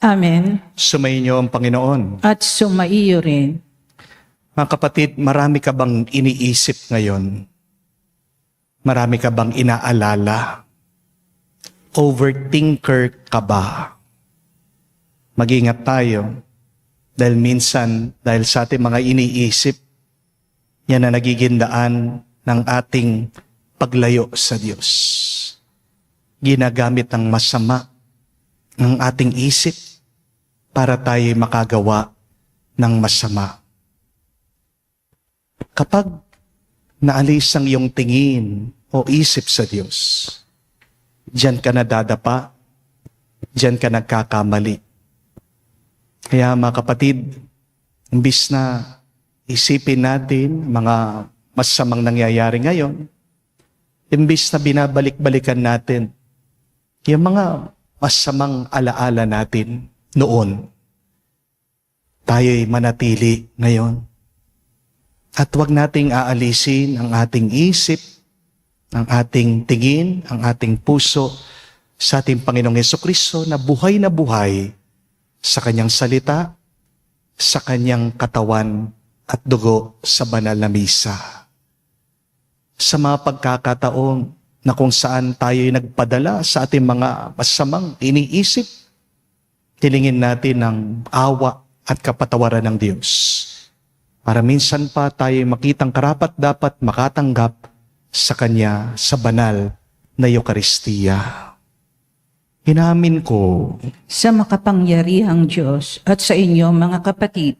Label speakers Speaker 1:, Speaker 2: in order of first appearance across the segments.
Speaker 1: Amen.
Speaker 2: Sumainyo ang Panginoon.
Speaker 1: At sumaiyo rin.
Speaker 2: Mga kapatid, marami ka bang iniisip ngayon? Marami ka bang inaalala? Overthinker ka ba? Mag-ingat tayo. Dahil minsan, dahil sa ating mga iniisip, yan na nagiging daan ng ating paglayo sa Diyos. Ginagamit ng masama ng ating isip para tayo makagawa ng masama. Kapag naalis ang iyong tingin o isip sa Diyos, diyan ka nadadapa, diyan ka nagkakamali. Kaya mga kapatid, imbis na isipin natin mga masamang nangyayari ngayon, imbis na binabalik-balikan natin yung mga masamang alaala natin noon, tayo'y manatili ngayon. At huwag nating aalisin ang ating isip, ang ating tingin, ang ating puso sa ating Panginoong Hesukristo na buhay sa Kanyang salita, sa Kanyang katawan at dugo sa banal na misa. Sa mga pagkakataon na kung saan tayo'y nagpadala sa ating mga masamang iniisip, tilingin natin ang awa at kapatawaran ng Diyos. Para minsan pa tayo makitang karapat-dapat makatanggap sa Kanya sa banal na Eucharistia. Inamin ko
Speaker 1: Sa makapangyarihang Diyos at sa inyo mga kapatid,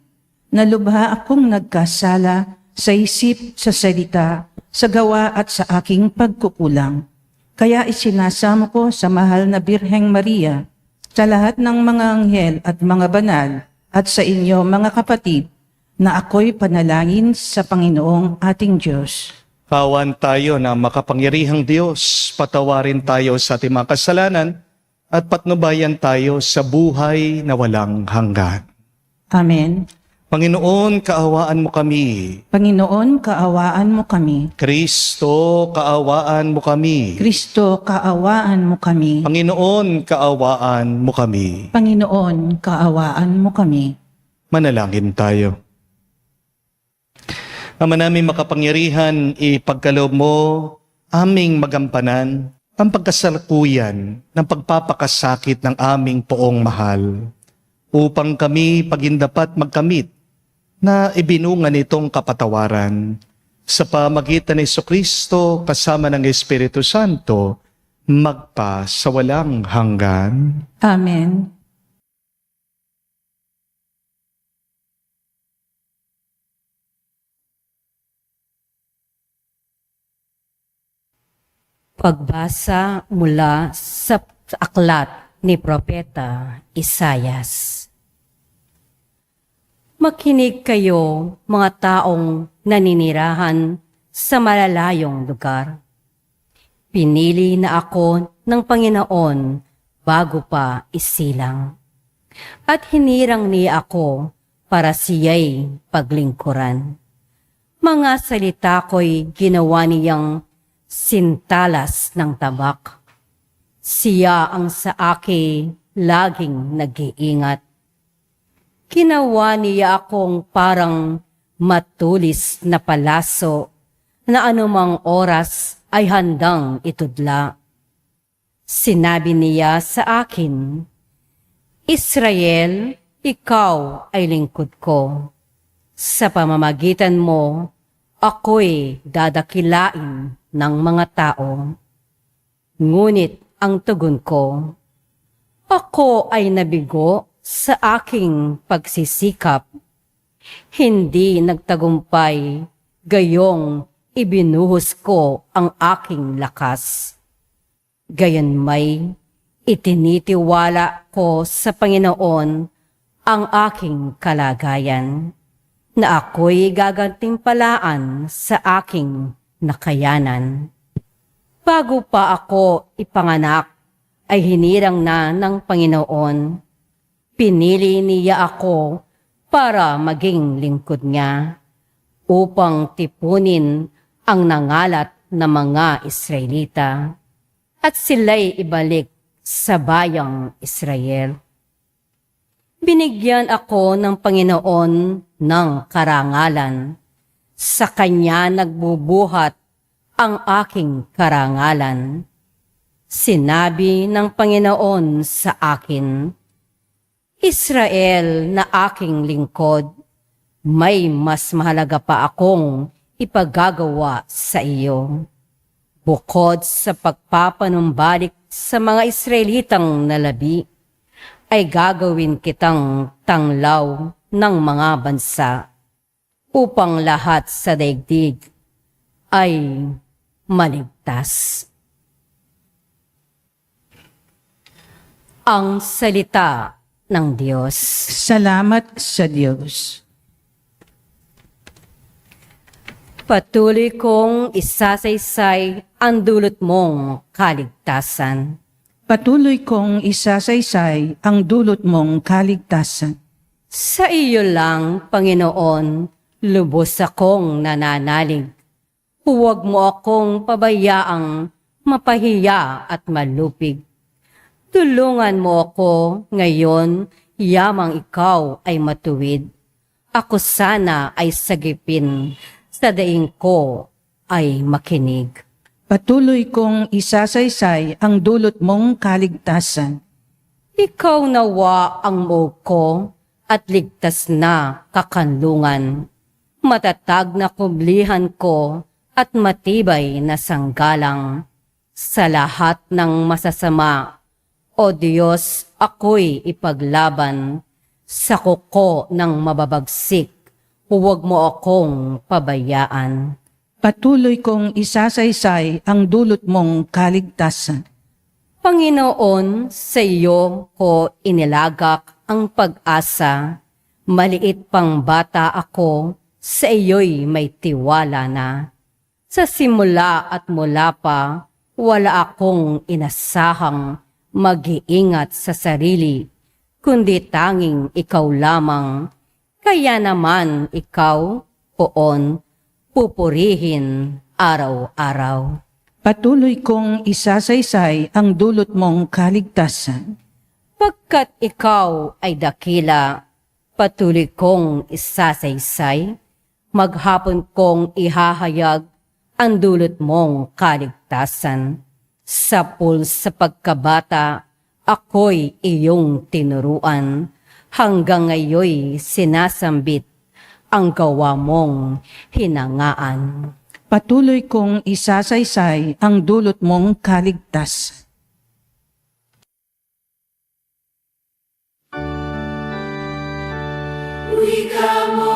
Speaker 1: na lubha akong nagkasala sa isip, sa salita, sa gawa at sa aking pagkukulang. Kaya isinasamo ko sa mahal na Birheng Maria, sa lahat ng mga anghel at mga banal, at sa inyo mga kapatid, na ako'y panalangin sa Panginoong ating Diyos.
Speaker 2: kawan tayo na makapangyarihang Diyos, patawarin tayo sa ating mga kasalanan at patnubayan tayo sa buhay na walang hanggan.
Speaker 1: Amen.
Speaker 2: Panginoon, kaawaan mo kami.
Speaker 1: Panginoon, kaawaan mo kami.
Speaker 2: Kristo, kaawaan mo kami.
Speaker 1: Kristo, kaawaan mo kami.
Speaker 2: Panginoon, kaawaan mo kami.
Speaker 1: Panginoon, kaawaan mo kami.
Speaker 2: Manalangin tayo. Ama namin makapangyarihan, ipagkaloob mo aming magampanan ang pagkasalukuyan ng pagpapakasakit ng aming poong mahal upang kami pagindapat magkamit na ibinungan itong kapatawaran sa pamagitan ni Jesucristo kasama ng Espiritu Santo magpa sa walang hanggan.
Speaker 1: Amen.
Speaker 3: Pagbasa mula sa aklat ni Propeta Isayas. Makinig kayo, mga taong naninirahan sa malalayong lugar. Pinili na ako ng Panginoon bago pa isilang. At hinirang niya ako para siya'y paglingkuran. Mga salita ko'y ginawa niyang sintalas ng tabak. Siya ang sa akin laging nag-iingat. Ginawa niya akong parang matulis na palaso na anumang oras ay handang itudla. Sinabi niya sa akin, Israel, ikaw ay lingkod ko. Sa pamamagitan mo, ako'y dadakilain ng mga tao. Ngunit ang tugon ko, ako ay nabigo sa aking pagsisikap. Hindi nagtagumpay, gayong ibinuhos ko ang aking lakas. Gayunmay, itinitiwala ko sa Panginoon ang aking kalagayan, na ako'y gagantimpalaan sa aking nakayanan. Bago pa ako ipanganak, ay hinirang na ng Panginoon. Pinili niya ako para maging lingkod niya, upang tipunin ang nangalat na mga Israelita, at sila'y ibalik sa bayang Israel. Binigyan ako ng Panginoon ng karangalan. Sa Kanya nagbubuhat ang aking karangalan. Sinabi ng Panginoon sa akin, Israel na aking lingkod, may mas mahalaga pa akong ipagagawa sa iyo. Bukod sa pagpapanumbalik sa mga Israelitang nalabi, ay gagawin kitang tanglaw ng mga bansa upang lahat sa daigdig ay maligtas. Ang salita ng Diyos.
Speaker 1: Salamat sa Diyos.
Speaker 3: Patuloy kong isasaysay ang dulot mong kaligtasan.
Speaker 1: Patuloy kong isasaysay ang dulot mong kaligtasan.
Speaker 3: Sa iyo lang, Panginoon, lubos akong nananalig. Huwag mo akong pabayaang mapahiya at malupig. Tulungan mo ako ngayon, yamang ikaw ay matuwid. Ako sana ay sagipin, sa daing ko ay makinig.
Speaker 1: Patuloy kong isasaysay ang dulot mong kaligtasan.
Speaker 3: Ikaw nawa ang moog ko at ligtas na kakanlungan. Matatag na kublihan ko at matibay na sanggalang. Sa lahat ng masasama, O Diyos, ako'y ipaglaban. Sa kuko ng mababagsik, huwag mo akong pabayaan.
Speaker 1: Patuloy kong isasaysay ang dulot mong kaligtasan.
Speaker 3: Panginoon, sa iyo ko inilagak ang pag-asa. Maliit pang bata ako, sa iyo'y may tiwala na. Sa simula at mula pa, wala akong inasahang mag-iingat sa sarili, kundi tanging ikaw lamang. Kaya naman ikaw, poon, pupurihin araw-araw.
Speaker 1: Patuloy kong isasaysay ang dulot mong kaligtasan.
Speaker 3: Pagkat ikaw ay dakila, patuloy kong isasaysay, maghapon kong ihahayag ang dulot mong kaligtasan. Sa sa pagkabata, ako'y iyong tinuruan, hanggang ngayoy sinasambit ang gawa mong hinangaan.
Speaker 1: Patuloy kong isasaysay ang dulot mong kaligtasan.
Speaker 4: Wika mo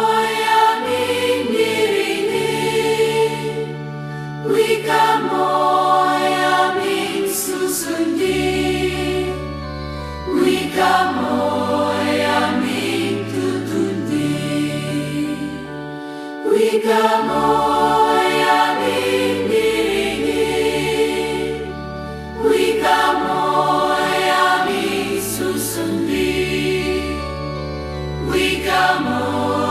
Speaker 4: ay aming dirinig, wika mo ay aming susundin, wika mo ay aming tutundin, wika mo ay aming dirinig, wika mo ay aming susundin, wika mo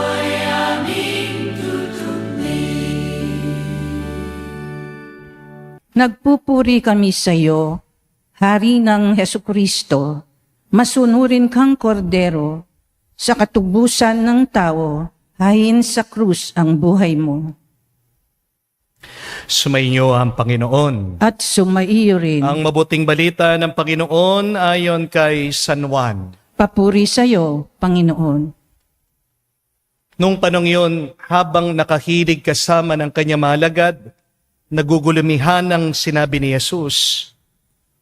Speaker 4: ay aming tutundin.
Speaker 1: Nagpupuri kami sa iyo, Hari ng Hesukristo, masunurin kang kordero, sa katubusan ng tao, hayin sa krus ang buhay mo.
Speaker 2: Sumainyo ang Panginoon.
Speaker 1: At sumaiyo rin.
Speaker 2: Ang mabuting balita ng Panginoon ayon kay San Juan.
Speaker 1: Papuri sa iyo, Panginoon.
Speaker 2: Nung panong yun, habang nakahilig kasama ng kanyang mga alagad, nagugulumihan ang sinabi ni Jesus,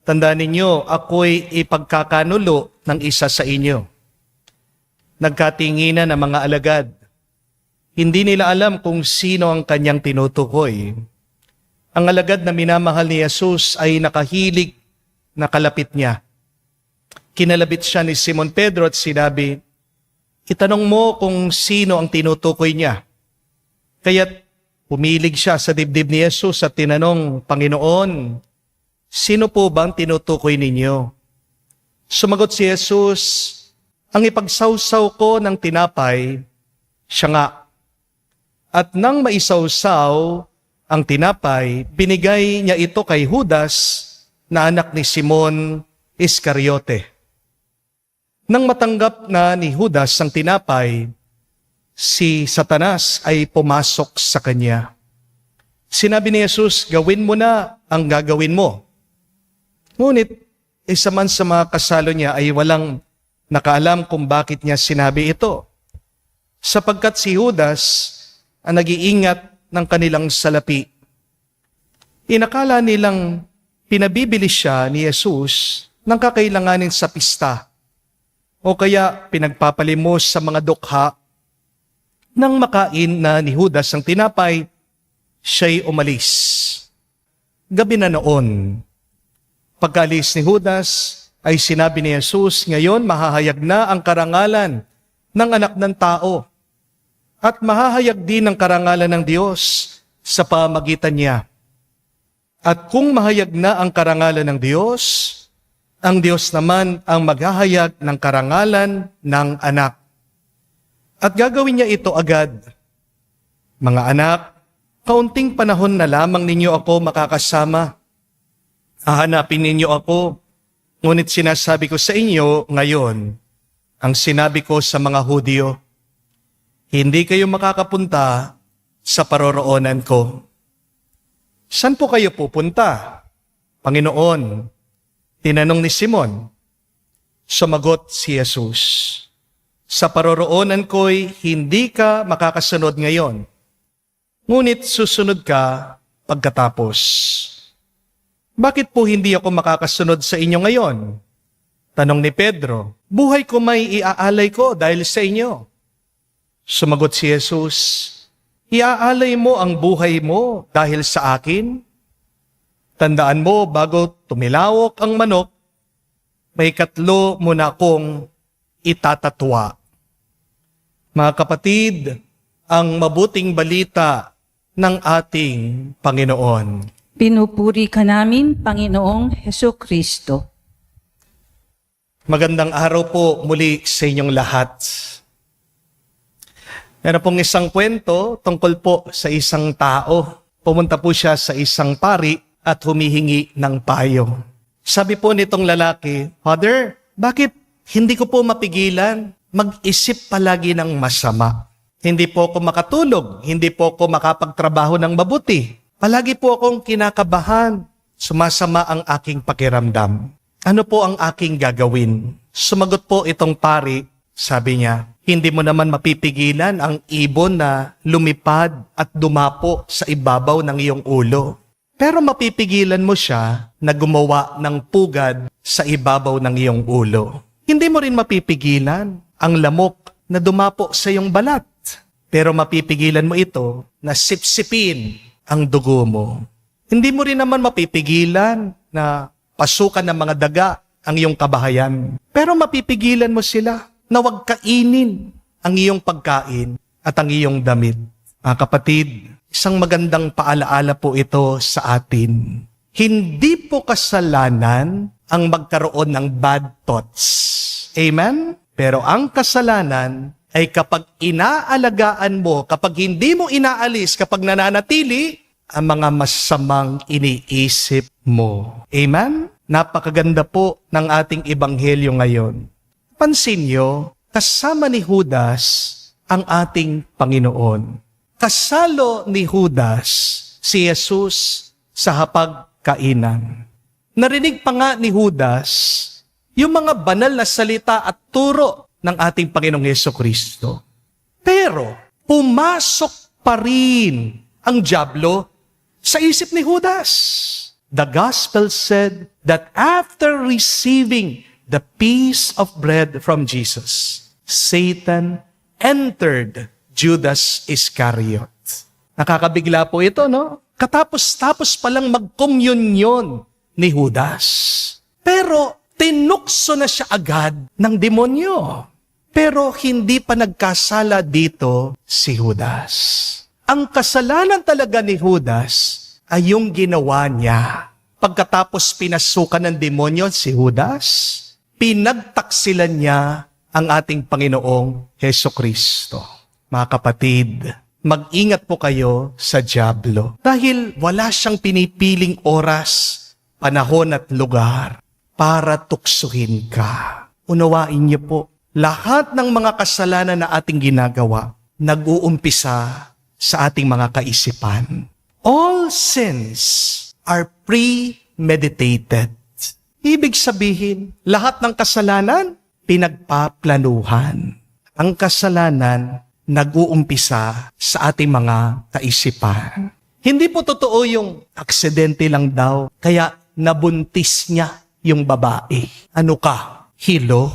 Speaker 2: tandaan ninyo, ako'y ipagkakanulo ng isa sa inyo. Nagkatinginan ang mga alagad. Hindi nila alam kung sino ang kanyang tinutukoy. Ang alagad na minamahal ni Jesus ay nakahilig na kalapit niya. Kinalabit siya ni Simon Pedro at sinabi, itanong mo kung sino ang tinutukoy niya. Kaya't pumilig siya sa dibdib ni Jesus at tinanong, Panginoon, sino po ba ang tinutukoy ninyo? Sumagot si Jesus, ang ipagsawsaw ko ng tinapay, siya nga. At nang maisawsaw ang tinapay, binigay niya ito kay Judas na anak ni Simon Iscariote. Nang matanggap na ni Judas ang tinapay, si Satanas ay pumasok sa kanya. Sinabi ni Jesus, gawin mo na ang gagawin mo. Ngunit, isa man sa mga kasalo niya ay walang nakaalam kung bakit niya sinabi ito. Sapagkat si Judas ang nag-iingat ng kanilang salapi. Inakala nilang pinabibili siya ni Jesus ng kakailanganin sa pista o kaya pinagpapalimos sa mga dukha. Nang makain na ni Judas ang tinapay, siya'y umalis. Gabi na noon, pagkaalis ni Judas, ay sinabi ni Jesus, ngayon mahahayag na ang karangalan ng anak ng tao at mahahayag din ang karangalan ng Diyos sa pamagitan niya. At kung mahayag na ang karangalan ng Diyos, ang Diyos naman ang maghahayag ng karangalan ng anak. At gagawin niya ito agad. Mga anak, kaunting panahon na lamang ninyo ako makakasama. Hahanapin ninyo ako, ngunit sinasabi ko sa inyo ngayon, ang sinabi ko sa mga Hudyo, hindi kayo makakapunta sa paroroonan ko. Saan po kayo pupunta? Panginoon, tinanong ni Simon. Sumagot si Jesus, sa paroroonan ko'y hindi ka makakasunod ngayon, ngunit susunod ka pagkatapos. Bakit po hindi ako makakasunod sa inyo ngayon? Tanong ni Pedro, buhay ko may iaalay ko dahil sa inyo. Sumagot si Jesus, iaalay mo ang buhay mo dahil sa akin? Tandaan mo, bago tumilawok ang manok, may 3 muna akong itatatwa. Mga kapatid, ang mabuting balita ng ating Panginoon.
Speaker 1: Pinupuri ka namin, Panginoong Hesukristo.
Speaker 2: Magandang araw po muli sa inyong lahat. Meron pong isang kwento tungkol po sa isang tao. Pumunta po siya sa isang pari at humihingi ng payo. Sabi po nitong lalaki, Father, bakit hindi ko po mapigilan mag-isip palagi ng masama? Hindi po ako makatulog, hindi po ako makapagtrabaho ng mabuti. Palagi po akong kinakabahan, sumasama ang aking pakiramdam. Ano po ang aking gagawin? Sumagot po itong pari, sabi niya, hindi mo naman mapipigilan ang ibon na lumipad at dumapo sa ibabaw ng iyong ulo. Pero mapipigilan mo siya na gumawa ng pugad sa ibabaw ng iyong ulo. Hindi mo rin mapipigilan ang lamok na dumapo sa iyong balat. Pero mapipigilan mo ito na sipsipin ang dugo mo. Hindi mo rin naman mapipigilan na pasukan ng mga daga ang iyong kabahayan. Pero mapipigilan mo sila na huwag kainin ang iyong pagkain at ang iyong damit. Mga kapatid, isang magandang paalaala po ito sa atin. Hindi po kasalanan ang magkaroon ng bad thoughts. Amen? Pero ang kasalanan ay kapag inaalagaan mo, kapag hindi mo inaalis, kapag nananatili, ang mga masamang iniisip mo. Amen? Napakaganda po ng ating ebanghelyo ngayon. Pansin nyo, kasama ni Judas ang ating Panginoon. Kasalo ni Judas si Jesus sa hapagkainan. Narinig pa nga ni Judas yung mga banal na salita at turo ng ating Panginoong Hesukristo. Pero pumasok pa rin ang dyablo sa isip ni Judas. The gospel said that after receiving the piece of bread from Jesus, Satan entered Judas Iscariot. Nakakabigla po ito, no? Katapos-tapos palang mag-communion ni Judas. Pero tinukso na siya agad ng demonyo. Pero hindi pa nagkasala dito si Judas. Ang kasalanan talaga ni Judas ay yung ginawa niya. Pagkatapos pinasukan ng demonyo si Judas, pinagtaksilan niya ang ating Panginoong Hesukristo. Mga kapatid, mag-ingat po kayo sa dyablo dahil wala siyang pinipiling oras, panahon at lugar para tuksuhin ka. unawain niyo po, lahat ng mga kasalanan na ating ginagawa, nag-uumpisa sa ating mga kaisipan. All sins are premeditated. Ibig sabihin, lahat ng kasalanan, pinagpaplanuhan. Ang kasalanan, nag-uumpisa sa ating mga kaisipan. Hindi po totoo yung aksidente lang daw, kaya nabuntis niya yung babae. Ano ka? Hilo?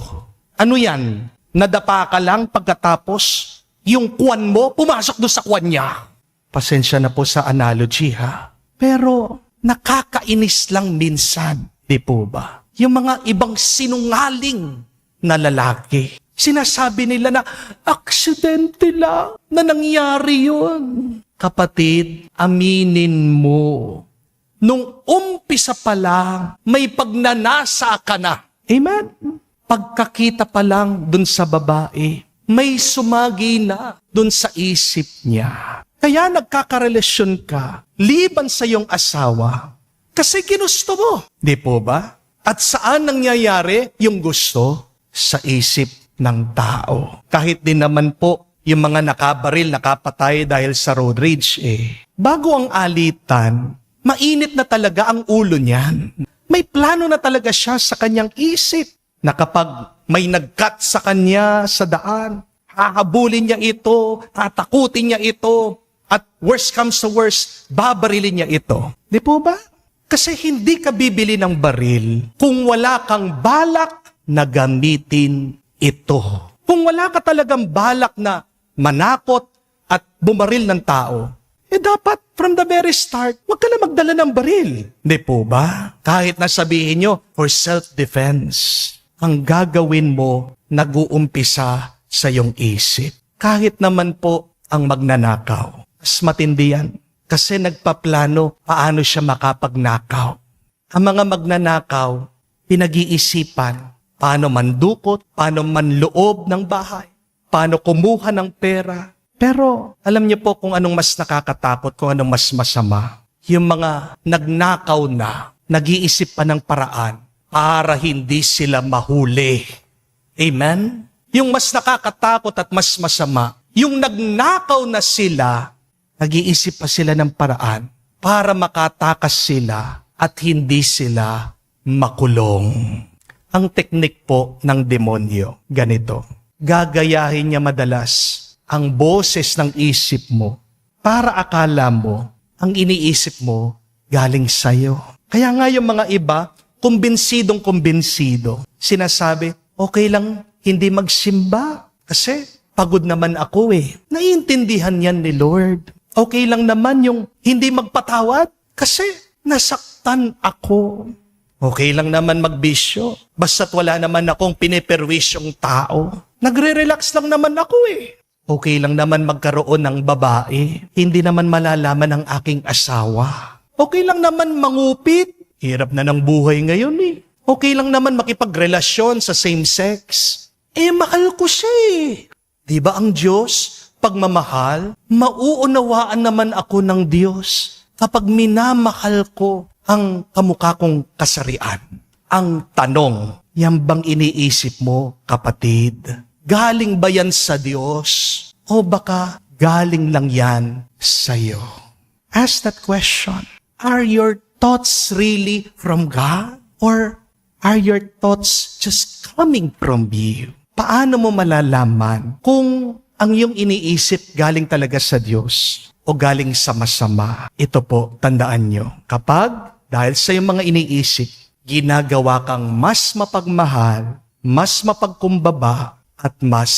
Speaker 2: Ano yan? Nadapa ka lang pagkatapos yung kwan mo pumasok doon sa kwan niya. Pasensya na po sa analogy ha. Pero nakakainis lang minsan, di po ba? Yung mga ibang sinungaling na lalaki. Sinasabi nila na aksidente lang na nangyari yun. Kapatid, aminin mo. Nung umpisa pa lang, may pagnanasa ka na. Amen? Pagkakita pa lang dun sa babae, may sumagi na dun sa isip niya. Kaya nagkakarelasyon ka, liban sa iyong asawa, kasi ginusto mo. Di po ba? At saan nangyayari yung gusto? Sa isip ng tao. Kahit din naman po, yung mga nakabaril, nakapatay dahil sa road rage bago ang alitan, mainit na talaga ang ulo niyan. May plano na talaga siya sa kanyang isip na kapag may nag-cut sa kanya sa daan, hahabulin niya ito, tatakutin niya ito, at worst comes to worst, babarilin niya ito. Di po ba? Kasi hindi ka bibili ng baril kung wala kang balak na gamitin ito. Kung wala ka talagang balak na manakot at bumaril ng tao, dapat from the very start, huwag ka na magdala ng baril. Di po ba? Kahit nasabihin nyo, for self-defense, ang gagawin mo, nag-uumpisa sa iyong isip. Kahit naman po ang magnanakaw. Mas matindi yan. Kasi nagpaplano paano siya makapagnakaw. Ang mga magnanakaw, pinag-iisipan paano mandukot, paano manloob ng bahay, paano kumuha ng pera. Pero alam niyo po kung anong mas nakakatakot, kung anong mas masama. Yung mga nagnakaw na, nag-iisip pa ng paraan para hindi sila mahuli. Amen? Yung mas nakakatakot at mas masama, yung nagnakaw na sila, nag-iisip pa sila ng paraan para makatakas sila at hindi sila makulong. Ang teknik po ng demonyo, ganito. Gagayahin niya madalas ang boses ng isip mo para akala mo ang iniisip mo galing sa'yo. Kaya nga yung mga iba, kumbinsidong-kumbinsido. Sinasabi, okay lang hindi magsimba kasi pagod naman ako Naiintindihan yan ni Lord. Okay lang naman yung hindi magpatawad kasi nasaktan ako. Okay lang naman magbisyo, basta't wala naman akong piniperwisyong tao. Nagre-relax lang naman ako Okay lang naman magkaroon ng babae, hindi naman malalaman ng aking asawa. Okay lang naman mangupit, hirap na ng buhay ngayon Okay lang naman makipagrelasyon sa same sex. Mahal ko siya Di ba ang Diyos, pagmamahal, mauunawaan naman ako ng Diyos kapag minamahal ko ang kamukha kong kasarian. Ang tanong, yan bang iniisip mo, kapatid? Galing ba yan sa Diyos? O baka galing lang yan sa'yo? Ask that question. Are your thoughts really from God? Or are your thoughts just coming from you? Paano mo malalaman kung ang iyong iniisip galing talaga sa Diyos o galing sa masama? Ito po, tandaan nyo. Kapag dahil sa iyong mga iniisip, ginagawa kang mas mapagmahal, mas mapagkumbaba, at mas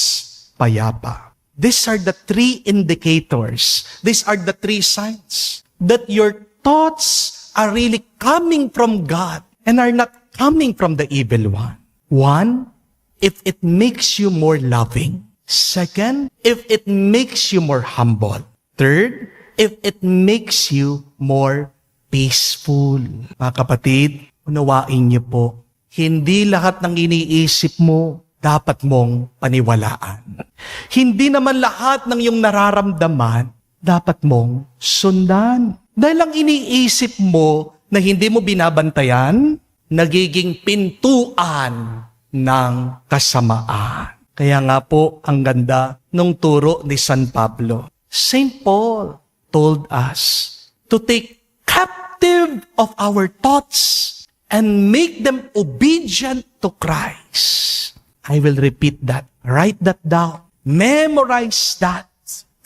Speaker 2: payapa. These are the three indicators. These are the three signs that your thoughts are really coming from God and are not coming from the evil one. One, if it makes you more loving. Second, if it makes you more humble. Third, if it makes you more peaceful. Mga kapatid, unawain niyo po, hindi lahat ng iniisip mo dapat mong paniwalaan. Hindi naman lahat ng iyong nararamdaman dapat mong sundan. Dahil ang iniisip mo na hindi mo binabantayan, nagiging pintuan ng kasamaan. Kaya nga po, ang ganda nung turo ni San Pablo. Saint Paul told us to take captive of our thoughts and make them obedient to Christ. I will repeat that. Write that down. Memorize that.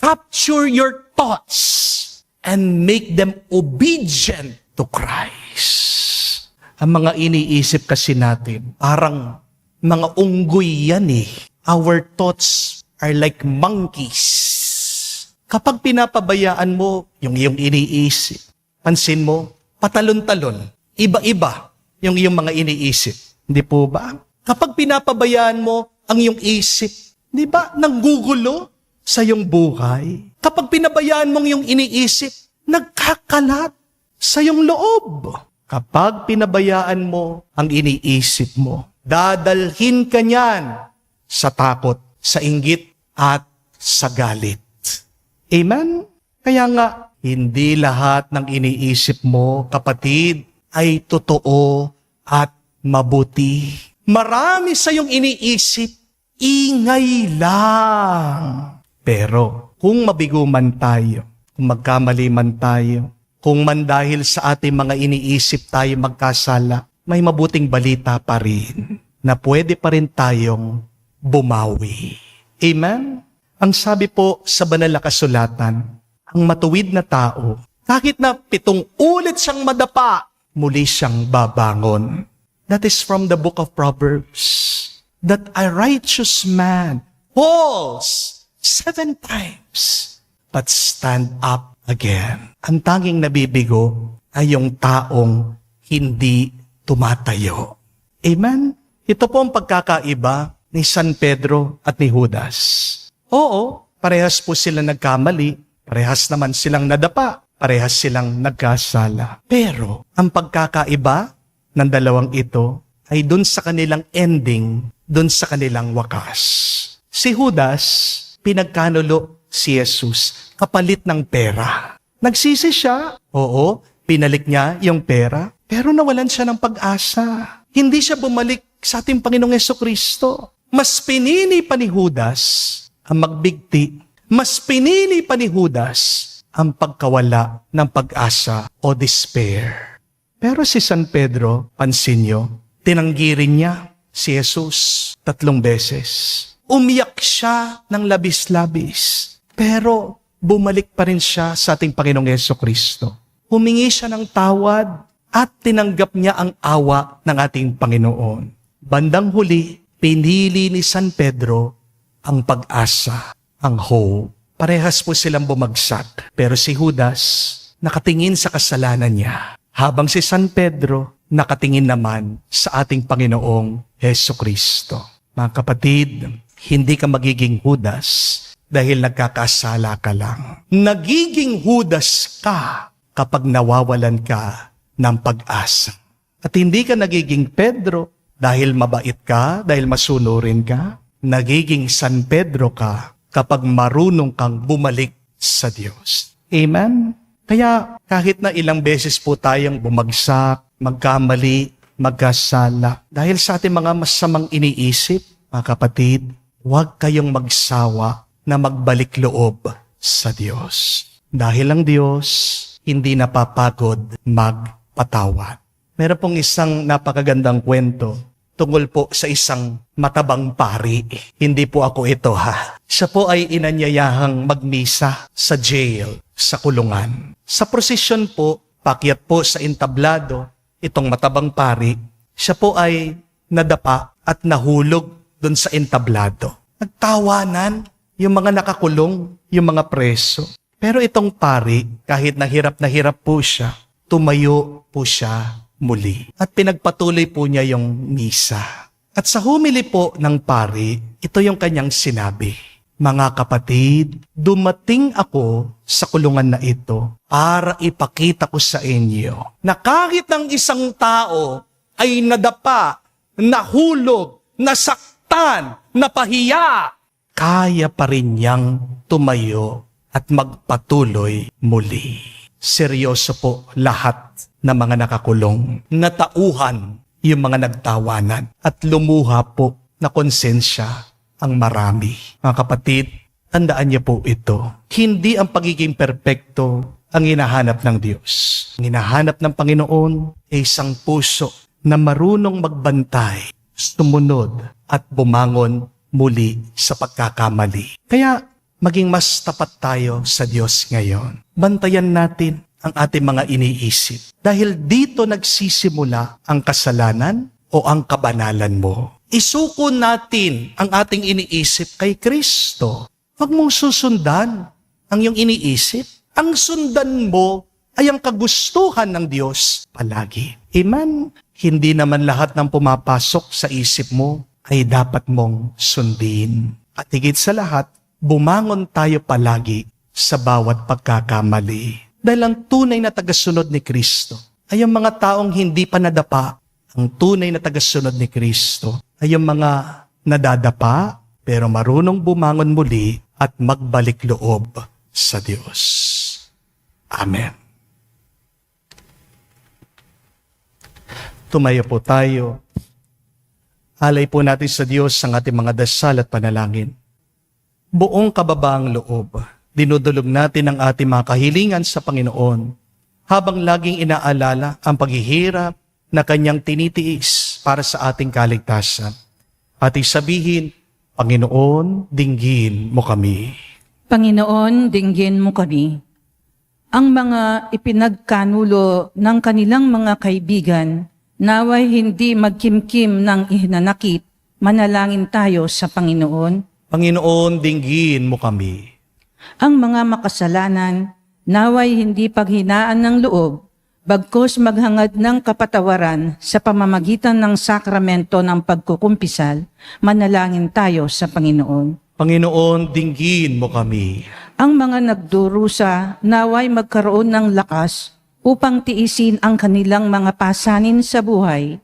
Speaker 2: Capture your thoughts and make them obedient to Christ. Ang mga iniisip kasi natin, parang mga unggoy yan eh. Our thoughts are like monkeys. Kapag pinapabayaan mo yung iyong iniisip, pansin mo, patalon-talon, iba-iba yung iyong mga iniisip. Hindi po ba? Kapag pinapabayaan mo ang iyong isip, di ba, nanggugulo sa iyong buhay? Kapag pinabayaan mong iyong iniisip, nagkakalat sa iyong loob. Kapag pinabayaan mo ang iniisip mo, dadalhin ka niyan sa takot, sa inggit, at sa galit. Amen? Kaya nga, hindi lahat ng iniisip mo, kapatid, ay totoo at mabuti. Marami sa iyong iniisip, ingay lang. Pero kung mabigo man tayo, kung magkamali man tayo, kung man dahil sa ating mga iniisip tayo magkasala, may mabuting balita pa rin na pwede pa rin tayong bumawi. Amen? Ang sabi po sa banal na kasulatan, ang matuwid na tao, kahit na 7 ulit siyang madapa, muli siyang babangon. That is from the book of Proverbs. That a righteous man falls 7 times, but stand up again. Ang tanging nabibigo ay yung taong hindi tumatayo. Amen? Ito po ang pagkakaiba ni San Pedro at ni Judas. Oo, parehas po sila nagkamali, parehas naman silang nadapa, parehas silang nagkasala. Pero ang pagkakaiba ng dalawang ito ay dun sa kanilang ending, dun sa kanilang wakas. Si Judas, pinagkanulo si Jesus kapalit ng pera. Nagsisi siya, oo, pinalik niya yung pera, pero nawalan siya ng pag-asa. Hindi siya bumalik sa ating Panginoong Jesucristo. Mas pinili pa ni Judas ang magbigti. Mas pinili pa ni Judas ang pagkawala ng pag-asa o despair. Pero si San Pedro, pansin nyo, tinanggi rin niya si Jesus 3 beses. Umiyak siya ng labis-labis. Pero bumalik pa rin siya sa ating Panginoong Jesucristo. Humingi siya ng tawad at tinanggap niya ang awa ng ating Panginoon. Bandang huli, pinili ni San Pedro ang pag-asa, ang hope. Parehas po silang bumagsak. Pero si Judas, nakatingin sa kasalanan niya. Habang si San Pedro, nakatingin naman sa ating Panginoong Jesucristo. Mga kapatid, hindi ka magiging Judas dahil nagkakasala ka lang. Nagiging Judas ka kapag nawawalan ka ng pag-asa. At hindi ka nagiging Pedro dahil mabait ka, dahil masunurin ka. Nagiging San Pedro ka kapag marunong kang bumalik sa Diyos. Amen? Kaya kahit na ilang beses po tayong bumagsak, magkamali, magkasala, dahil sa ating mga masamang iniisip, mga kapatid, huwag kayong magsawa na magbalik loob sa Diyos. Dahil ang Diyos hindi napapagod magpatawad. Meron pong isang napakagandang kwento tungkol po sa isang matabang pari. Hindi po ako ito ha. Siya po ay inanyayahang magmisa sa jail, sa kulungan. Sa prosesyon po, pakyat po sa entablado, itong matabang pari, siya po ay nadapa at nahulog doon sa entablado. Nagtawanan yung mga nakakulong, yung mga preso. Pero itong pari, kahit na hirap po siya, tumayo po siya muli. At pinagpatuloy po niya yung misa. At sa humili po ng pari, ito yung kanyang sinabi, "Mga kapatid, dumating ako sa kulungan na ito para ipakita ko sa inyo na kahit ang isang tao ay nadapa, nahulog, nasaktan, napahiya, kaya pa rin niyang tumayo at magpatuloy muli." Seryoso po lahat ng mga nakakulong. Natauhan yung mga nagtawanan at lumuha po na konsensya ang marami. Mga kapatid, tandaan niyo po ito. Hindi ang pagiging perpekto ang hinahanap ng Diyos. Ang hinahanap ng Panginoon ay isang puso na marunong magbantay, sumunod at bumangon muli sa pagkakamali. Kaya maging mas tapat tayo sa Diyos ngayon. Bantayan natin ang ating mga iniisip. Dahil dito nagsisimula ang kasalanan o ang kabanalan mo. Isuko natin ang ating iniisip kay Kristo. Huwag mong susundan ang iyong iniisip. Ang sundan mo ay ang kagustuhan ng Diyos palagi. Amen? Hindi naman lahat ng pumapasok sa isip mo ay dapat mong sundin. At higit sa lahat, bumangon tayo palagi sa bawat pagkakamali. Dahil ang tunay na tagasunod ni Kristo ay ang mga taong hindi pa nadapa. Ang tunay na tagasunod ni Kristo ay ang mga nadadapa pero marunong bumangon muli at magbalik loob sa Diyos. Amen. Tumayo po tayo. Alay po natin sa Diyos ang ating mga dasal at panalangin. Buong kababaang loob, dinudulog natin ang ating mga kahilingan sa Panginoon habang laging inaalala ang paghihirap na Kanyang tinitiis para sa ating kaligtasan. At isabihin, Panginoon, dinggin mo kami.
Speaker 1: Panginoon, dinggin mo kami. Ang mga ipinagkanulo ng kanilang mga kaibigan, naway hindi magkimkim ng ihinanakit, manalangin tayo sa Panginoon.
Speaker 2: Panginoon, dinggin mo kami.
Speaker 1: Ang mga makasalanan, naway hindi paghinaan ng loob, bagkus maghangad ng kapatawaran sa pamamagitan ng sakramento ng pagkukumpisal, manalangin tayo sa Panginoon.
Speaker 2: Panginoon, dinggin mo kami.
Speaker 1: Ang mga nagdurusa, naway magkaroon ng lakas upang tiisin ang kanilang mga pasanin sa buhay,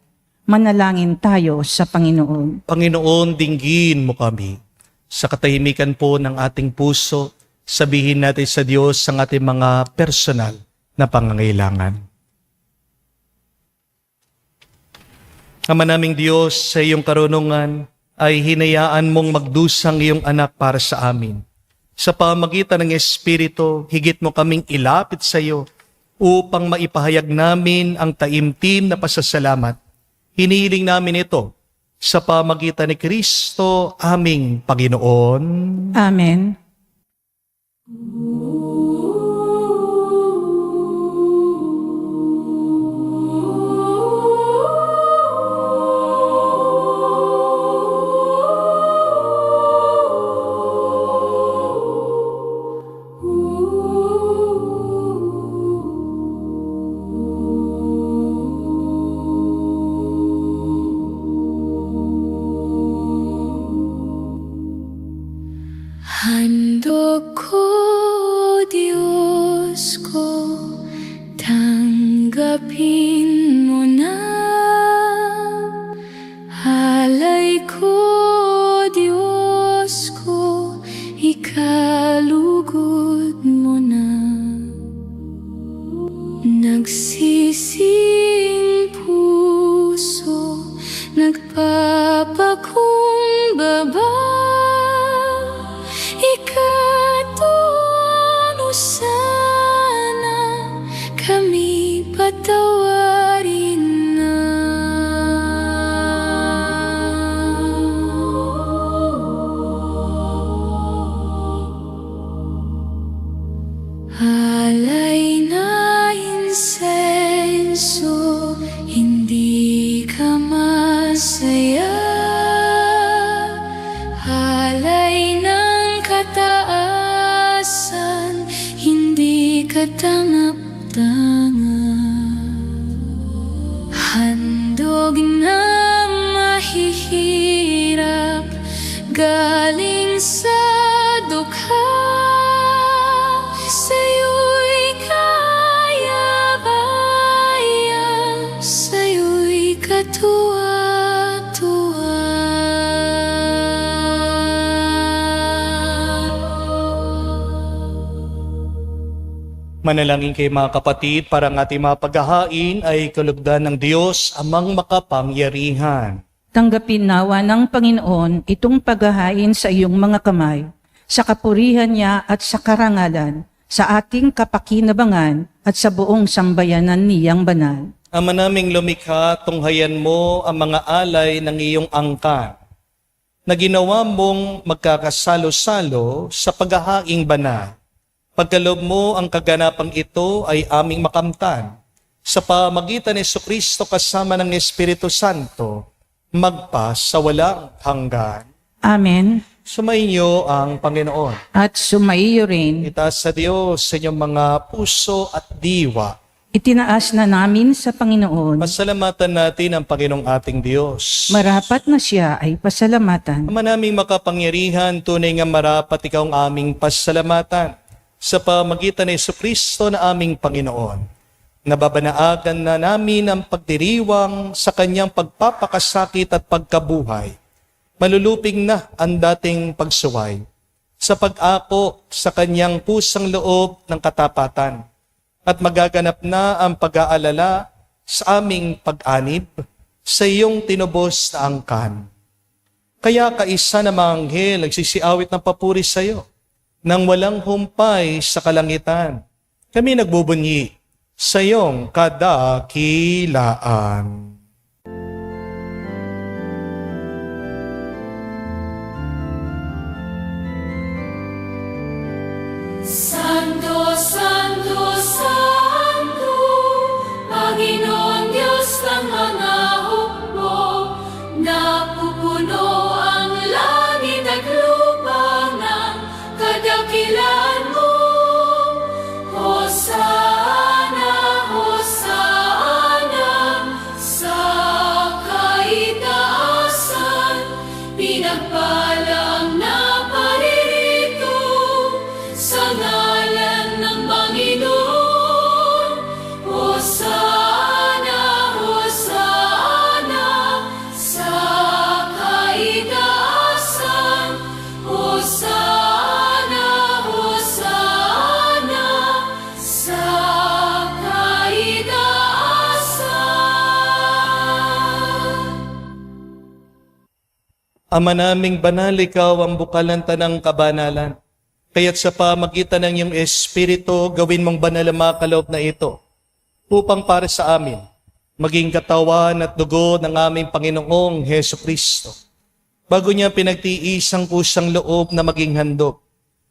Speaker 1: manalangin tayo sa Panginoon.
Speaker 2: Panginoon, dinggin mo kami. Sa katahimikan po ng ating puso, sabihin natin sa Diyos ang ating mga personal na pangangailangan. Ama naming Diyos, sa iyong karunungan ay hinayaan mong magdusang iyong anak para sa amin. Sa pamagitan ng Espiritu, higit mo kaming ilapit sa iyo upang maipahayag namin ang taimtim na pasasalamat. Hinihiling namin ito sa pamagitan ni Kristo, aming Panginoon.
Speaker 1: Amen.
Speaker 4: Handog ko, Diyos ko, tanggapin mo na. Halay ko, Diyos ko, ikalugod mo na. Nagsising puso, nagpapakumbaba. Ikatuon sana kami patawarin na. Alay na insenso, hindi ka masaya. Alay ng kataasan, hindi ka tangap-tangap. Handog na mahihirap, galing sa dukha. Sa'yo'y kaya-kaya, sa'yo'y katuwa-tuwa.
Speaker 2: Manalangin kayo mga kapatid para ang ating mga paghahain ay kalugdan ng Diyos amang makapangyarihan.
Speaker 1: Tanggapin nawa ng Panginoon itong paghahain sa iyong mga kamay, sa kapurihan niya at sa karangalan, sa ating kapakinabangan at sa buong sambayanan niyang banal.
Speaker 2: Ama naming lumikha, tunghayan mo ang mga alay ng iyong angkan, na ginawa mong magkakasalo-salo sa paghahaing banal. Pagkaloob mo ang kaganapang ito ay aming makamtan. Sa pamagitan ni Jesucristo kasama ng Espiritu Santo, magpa sa walang hanggan.
Speaker 1: Amen.
Speaker 2: Sumainyo ang Panginoon.
Speaker 1: At sumaiyo rin.
Speaker 2: Itaas sa Diyos sa inyong mga puso at diwa.
Speaker 1: Itinaas na namin sa Panginoon.
Speaker 2: Pasalamatan natin ang Panginoong ating Diyos.
Speaker 1: Marapat na siya ay pasalamatan.
Speaker 2: Ama naming makapangyarihan, tunay nga marapat ikaw ang aming pasalamatan sa pamagitan ni Jesucristo na aming Panginoon. Nababanaagan na namin ang pagdiriwang sa kanyang pagpapakasakit at pagkabuhay. Maluluping na ang dating pagsuway sa pag-ako sa kanyang pusang loob ng katapatan at magaganap na ang pag-aalala sa aming pag-anib sa iyong tinubos na angkan. Kaya kaisa na mga anghel nagsisiawit ng papuri sa iyo nang walang humpay sa kalangitan. Kami nagbubunyi sa iyong kadakilaan.
Speaker 4: Santo, Santo, Santo, Panginoon Diyos ng mga hukbo, napupuno ang langit at lupa ng kadakilaan mo. Hosana, Hosana, sa kaitaasan, pinagpalang na paririto sa ngalan ng Panginoon. Hosana, Hosana, sa kaitaasan. Hosana, Hosana, sa kaitaasan.
Speaker 2: Ama naming banal, ikaw ang bukal ng tanang kabanalan. Kaya't sa pamagitan ng iyong Espiritu, gawin mong banal ang mga kaloob na ito, upang para sa amin, maging katawan at dugo ng aming Panginoong Heso Kristo. Bago niya pinagtiis ang kusang loob na maging handog,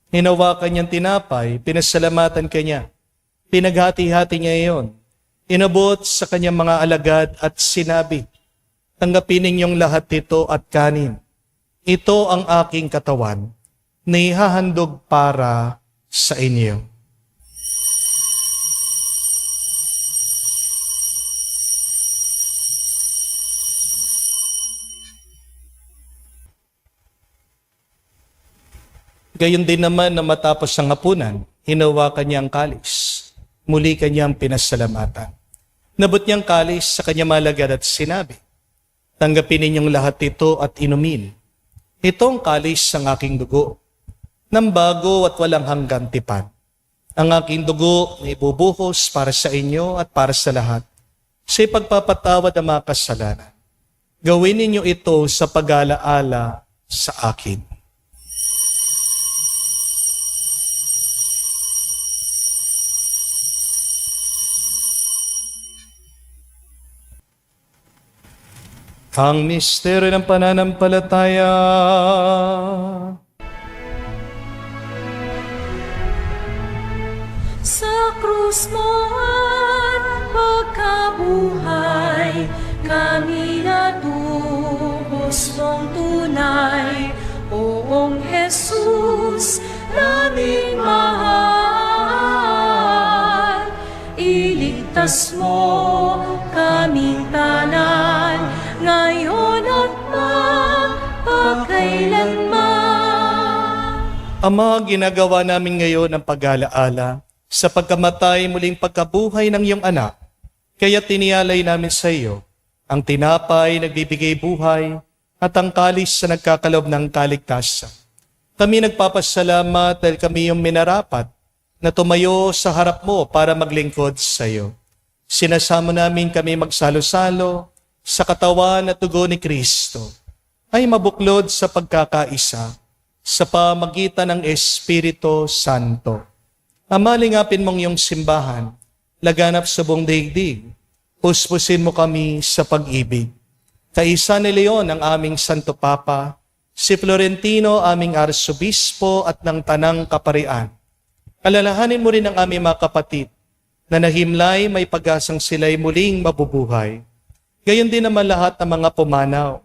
Speaker 2: hinawakan niyang tinapay, pinasalamatan kanya, pinaghati-hati niya iyon, inabot sa kanyang mga alagad at sinabi, tanggapin ninyong lahat ito at kanin. Ito ang aking katawan, na ihahandog para sa inyo. Gayon din naman na matapos ang hapunan, hinawakan niya ang kalis. Muli kanyang pinasalamatan. Nabot niyang kalis sa kanyang malagad at sinabi, tanggapin ninyong lahat ito at inumin. Ito ang kalis ng aking dugo, ng bago at walang hanggang tipan. Ang aking dugo na ibubuhos para sa inyo at para sa lahat, sa ipagpapatawad ng mga kasalanan. Gawin ninyo ito sa pag-alaala sa akin. Ang misteryo ng pananampalataya.
Speaker 4: Sa krus mo at pagkabuhay, kami natubos mong tunay. Oong Jesus, naming mahal, iligtas mo kaming tanan, ngayon at magpakailanman.
Speaker 2: Ama, ginagawa namin ngayon ang pag-alaala sa pagkamatay muling pagkabuhay ng iyong anak. Kaya tinialay namin sa iyo ang tinapay nagbibigay buhay at ang kalis sa nagkakaloob ng kaligtasan. Kami nagpapasalamat dahil kami yung minarapat na tumayo sa harap mo para maglingkod sa iyo. Sinasamo namin kami magsalo-salo sa katawan at dugo ni Kristo ay mabuklod sa pagkakaisa sa pamagitan ng Espiritu Santo. Amalingapin mong iyong simbahan, laganap sa buong daigdig. Puspusin mo kami sa pag-ibig. Kaisa ni Leon ang aming Santo Papa, si Florentino aming Arsobispo at ng Tanang Kaparian. Alalahanin mo rin ang aming mga kapatid na nahimlay may pag-asang sila'y muling mabubuhay. Gayon din naman lahat ng mga pumanaw.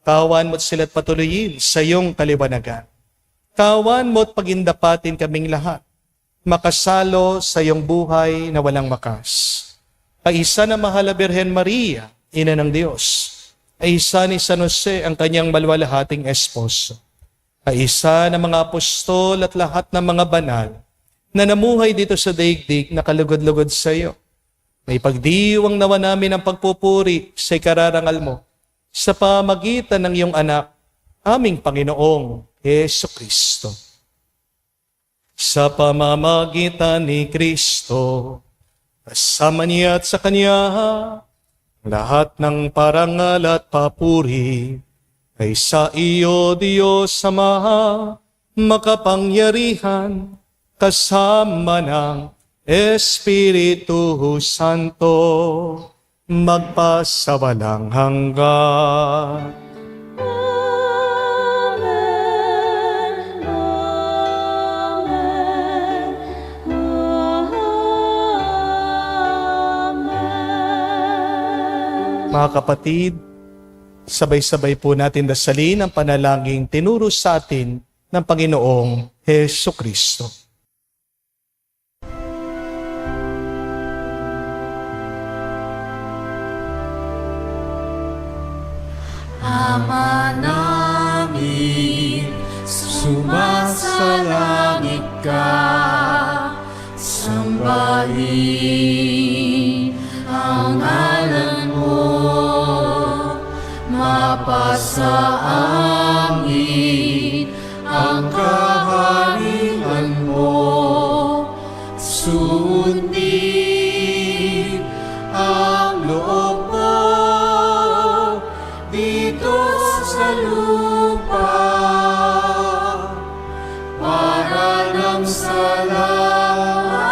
Speaker 2: Kawan mo't sila't patuloyin sa iyong kaliwanagan. Kawan mo't pagindapatin kaming lahat, makasalo sa iyong buhay na walang wakas. Kaisa na mahal na Birhen Maria, Ina ng Diyos. Kaisa ni San Jose ang kanyang malwalahating esposo. Kaisa ng mga apostol at lahat ng mga banal na namuhay dito sa daigdig na kalugod-lugod sa iyo. May pagdiwang nawa namin ang pagpupuri sa ikararangal mo sa pamagitan ng iyong anak, aming Panginoong Heso Kristo. Sa pamamagitan ni Kristo, kasama niya at sa Kanya, lahat ng parangal at papuri ay sa iyo, Diyos Ama, makapangyarihan, kasama ng Espiritu Santo, magpasawalang hanggan. Mga kapatid, sabay-sabay po natin dasalin ang panalangin tinuro sa atin ng Panginoong Heso Kristo.
Speaker 4: Ama namin, sumasalangit ka, sambahin ang ngalan mo, mapasa amin ang kaharian mo, sundin ang loob mo dito sa lupa para nang sa langit.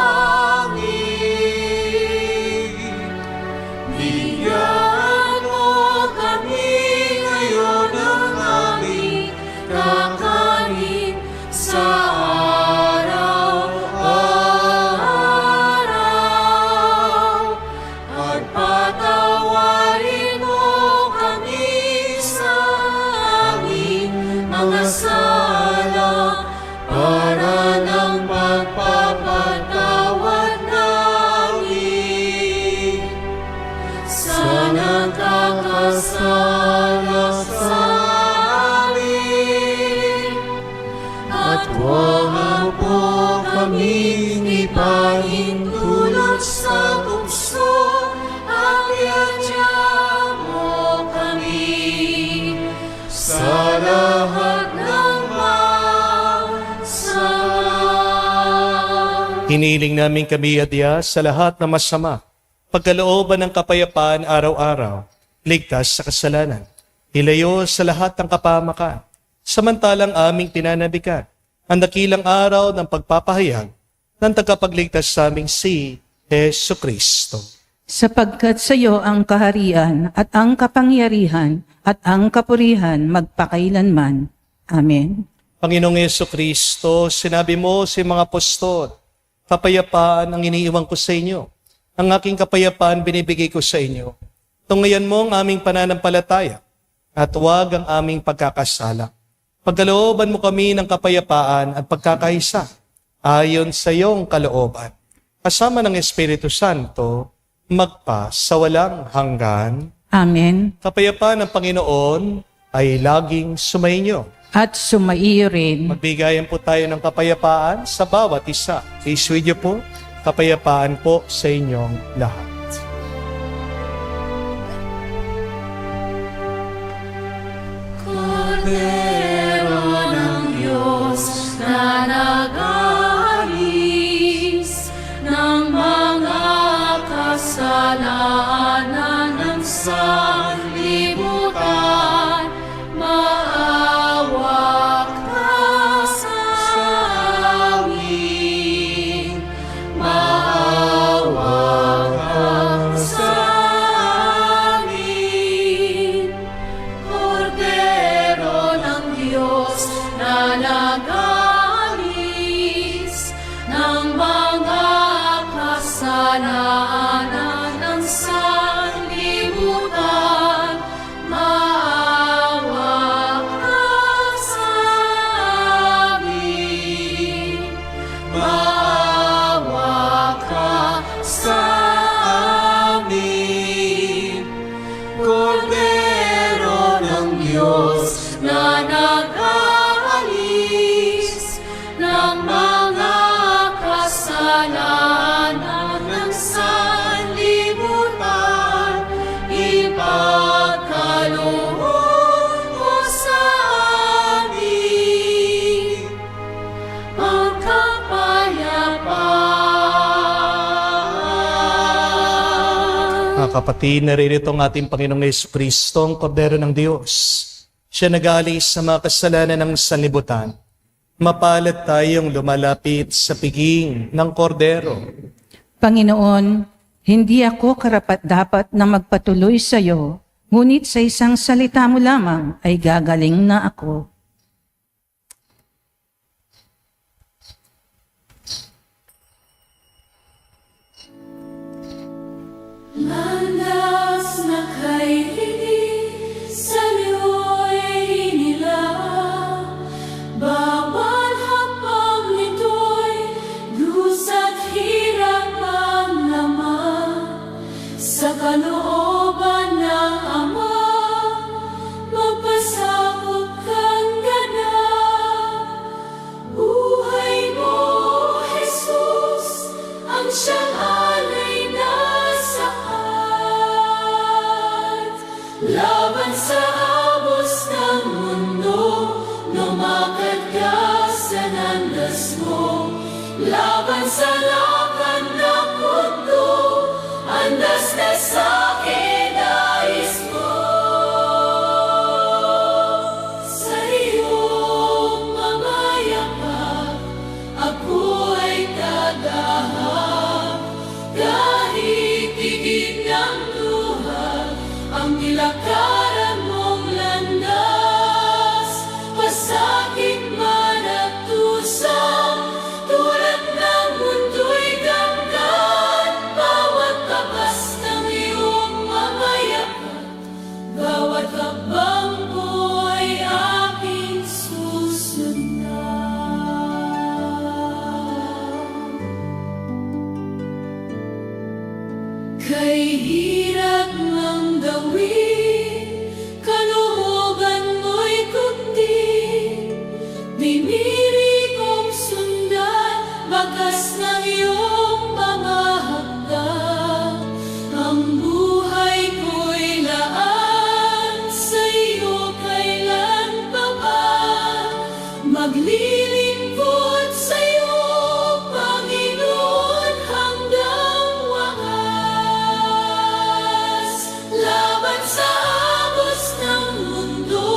Speaker 4: Bigyan mo kami ngayon ng aming kakanin sa araw-araw at patawarin mo kami sa aming mga sala para ng pagpapatawad namin sa nagkakasala sa amin. At huwag mo po kaming ipahintulot sa tukso at iadya mo kami sa lahat ng masama.
Speaker 2: Hiniling namin kami adya sa lahat ng masama, pagkalooban ng kapayapaan araw-araw, ligtas sa kasalanan, ilayo sa lahat ng kapahamakan, samantalang aming pinanabikan ang dakilang araw ng pagpapahayag ng tagapagligtas sa aming si Heso Kristo.
Speaker 1: Sapagkat sa iyo ang kaharian at ang kapangyarihan at ang kapurihan magpakailanman. Amen.
Speaker 2: Panginoong Heso Kristo, sinabi mo sa mga apostol, kapayapaan ang iniiwan ko sa inyo. Ang aking kapayapaan binibigay ko sa inyo. Tungayan mo ang aming pananampalataya at huwag ang aming pagkakasala. Pagkalooban mo kami ng kapayapaan at pagkakaisa ayon sa iyong kalooban. Kasama ng Espiritu Santo, magpa sa walang hanggan.
Speaker 1: Amen.
Speaker 2: Kapayapaan ng Panginoon ay laging sumainyo.
Speaker 1: At sumaiyo rin.
Speaker 2: Magbigayan po tayo ng kapayapaan sa bawat isa. Peace with you po. Kapayapaan po sa inyong lahat.
Speaker 4: Kordero ng Diyos na nag-aari
Speaker 2: kapatid, naririto ang ating Panginoong Jesucristo, ang Kordero ng Diyos. Siya nag-aalis sa mga kasalanan ng sanlibutan. Mapalad tayong lumalapit sa piging ng Kordero.
Speaker 1: Panginoon, hindi ako karapat-dapat na magpatuloy sa iyo, ngunit sa isang salita mo lamang ay gagaling na ako.
Speaker 4: Landas na kay sa liyo'y hinila, bawat hapag nito'y dusa't hirap ang laman. Sa kalooban ng Ama, magpasakop kang ganap. Buhay mo, Jesus, ang siyang alay na sapat. Laban sa abos ng mundo, lumakad ka sa landas mo. Laban sa lakan ng mundo, andas na sa'kin nais mo. Sa iyong mga yapak, ako ay dadahak. Kahit higit ng luha, ang nilakaran mong landas. Pasakit man at tusang, tulad ng mundo'y ganggan. Bawat tabas ng iyong mga yapak, bawat habang mo'y aking susundan. Kay hirap ng dawit, kaluhugan mo'y kundi. Diniri kong sundan, bagas ng iyong mga hakbang. Ang buhay ko'y laan, sa iyo kailan pa ba? Maglilingkod sa iyo, Panginoon, hanggang wakas. Laban sa agos ng mundo,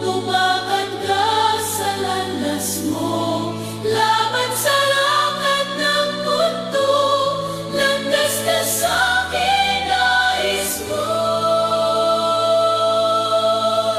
Speaker 4: lumakad ka sa landas mo. Laban sa lakad ng mundo, landas ka sa'kin nais mo.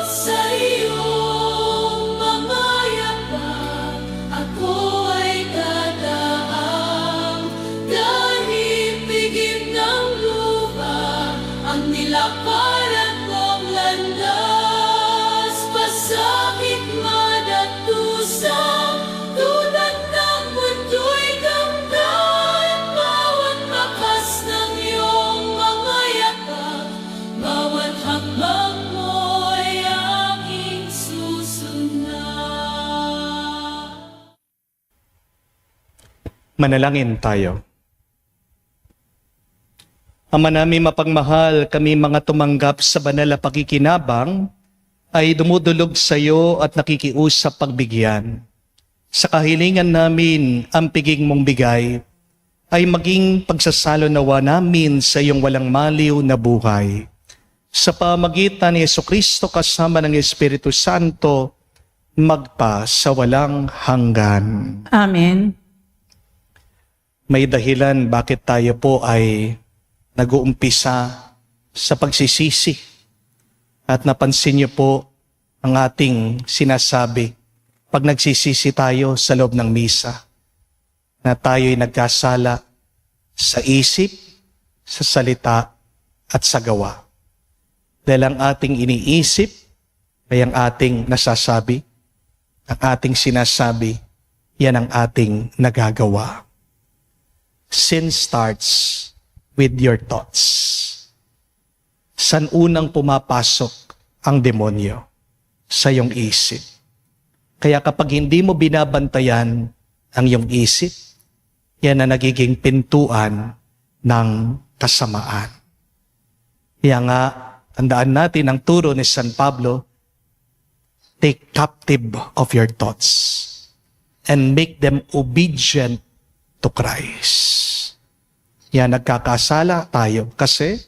Speaker 4: Sa iyong mga yapak, ako ay dadaang. Kahit bigim ng lupa, ang nilakaran mong landas. Pasakit man at tusang, tulad ng mundo'y ganggan. Bawat bakas ng iyong mga yapak, bawat hakbang mo'y aking susundan.
Speaker 2: Manalangin tayo. Ama namin mapagmahal, kami mga tumanggap sa banal na pakikinabang ay dumudulog sa iyo at nakikiusap pagbigyan. Sa kahilingan namin, ang piging mong bigay ay maging pagsasalo nawa namin sa iyong walang maliw na buhay. Sa pamagitan ni Jesucristo kasama ng Espiritu Santo, magpa sa walang hanggan.
Speaker 1: Amen.
Speaker 2: May dahilan bakit tayo po ay nag-uumpisa sa pagsisisi. At napansin niyo po ang ating sinasabi pag nagsisisi tayo sa loob ng misa, na tayo'y nagkasala sa isip, sa salita, at sa gawa. Dahil ang ating iniisip ay ang ating nasasabi, ang ating sinasabi, yan ang ating nagagawa. Sin starts with your thoughts. San unang pumapasok ang demonyo? Sa iyong isip. Kaya kapag hindi mo binabantayan ang iyong isip, yan na nagiging pintuan ng kasamaan. Kaya nga, tandaan natin ang turo ni San Pablo, take captive of your thoughts and make them obedient to Christ. Yan, nagkakasala tayo kasi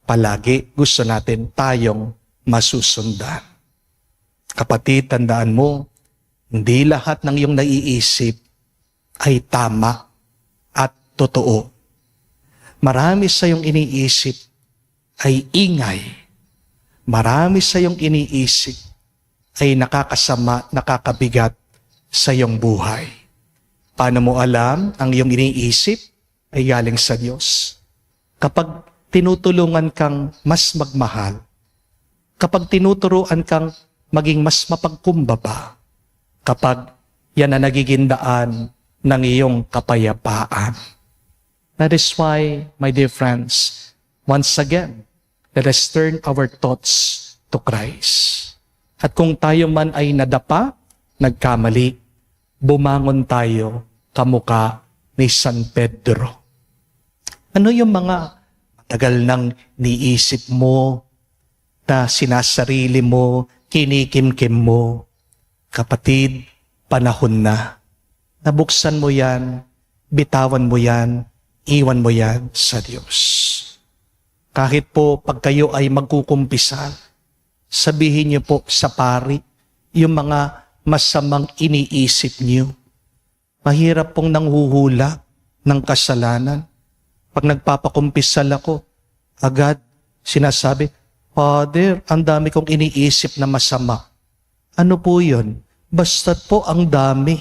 Speaker 2: palagi gusto natin tayong masusundan. Kapatid, tandaan mo, hindi lahat ng iyong naiisip ay tama at totoo. Marami sa iyong iniisip ay ingay. Marami sa iyong iniisip ay nakakasama, nakakabigat sa iyong buhay. Paano mo alam ang iyong iniisip ay galing sa Diyos? Kapag tinutulungan kang mas magmahal, kapag tinuturuan kang maging mas mapagkumbaba, kapag yan ang nagiging daan ng iyong kapayapaan. That is why, my dear friends, once again, let us turn our thoughts to Christ. At kung tayo man ay nadapa, nagkamali, bumangon tayo kamukha ni San Pedro. Ano yung mga matagal nang niisip mo, na sinasarili mo, kinikimkim mo? Kapatid, panahon na. Nabuksan mo yan, bitawan mo yan, iwan mo yan sa Diyos. Kahit po pag kayo ay magkukumpisal, sabihin niyo po sa pari yung mga masamang iniisip niyo. Mahirap pong nanghuhula ng kasalanan. Pag nagpapakumpisal ako, agad sinasabi, Father, ang dami kong iniisip na masama. Ano po yun? Basta't po ang dami.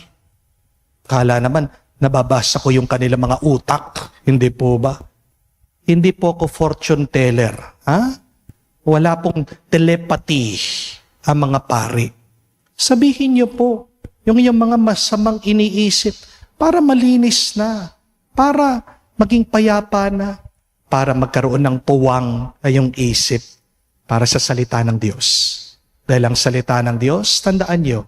Speaker 2: Kala naman, nababasa ko yung kanilang mga utak. Hindi po ba? Hindi po ako fortune teller. Ha? Wala pong telepathy ang mga pari. Sabihin niyo po, yung mga masamang iniisip, para malinis na, para maging payapa na, para magkaroon ng puwang ay yung isip para sa salita ng Diyos. Dahil ang salita ng Diyos, tandaan niyo,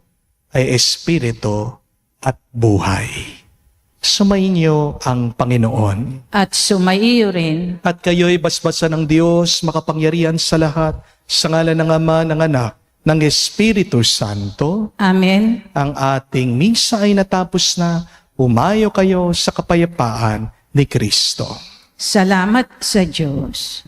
Speaker 2: ay espiritu at buhay. Sumainyo ang Panginoon.
Speaker 1: At sumaiyo rin
Speaker 2: At kayo'y basbasan ng Diyos, makapangyarihan sa lahat, sa ngalan ng Ama, ng Anak, ng Espiritu Santo.
Speaker 1: Amen.
Speaker 2: Ang ating misa ay natapos na. Umayo kayo sa kapayapaan ni Kristo.
Speaker 1: Salamat sa Diyos.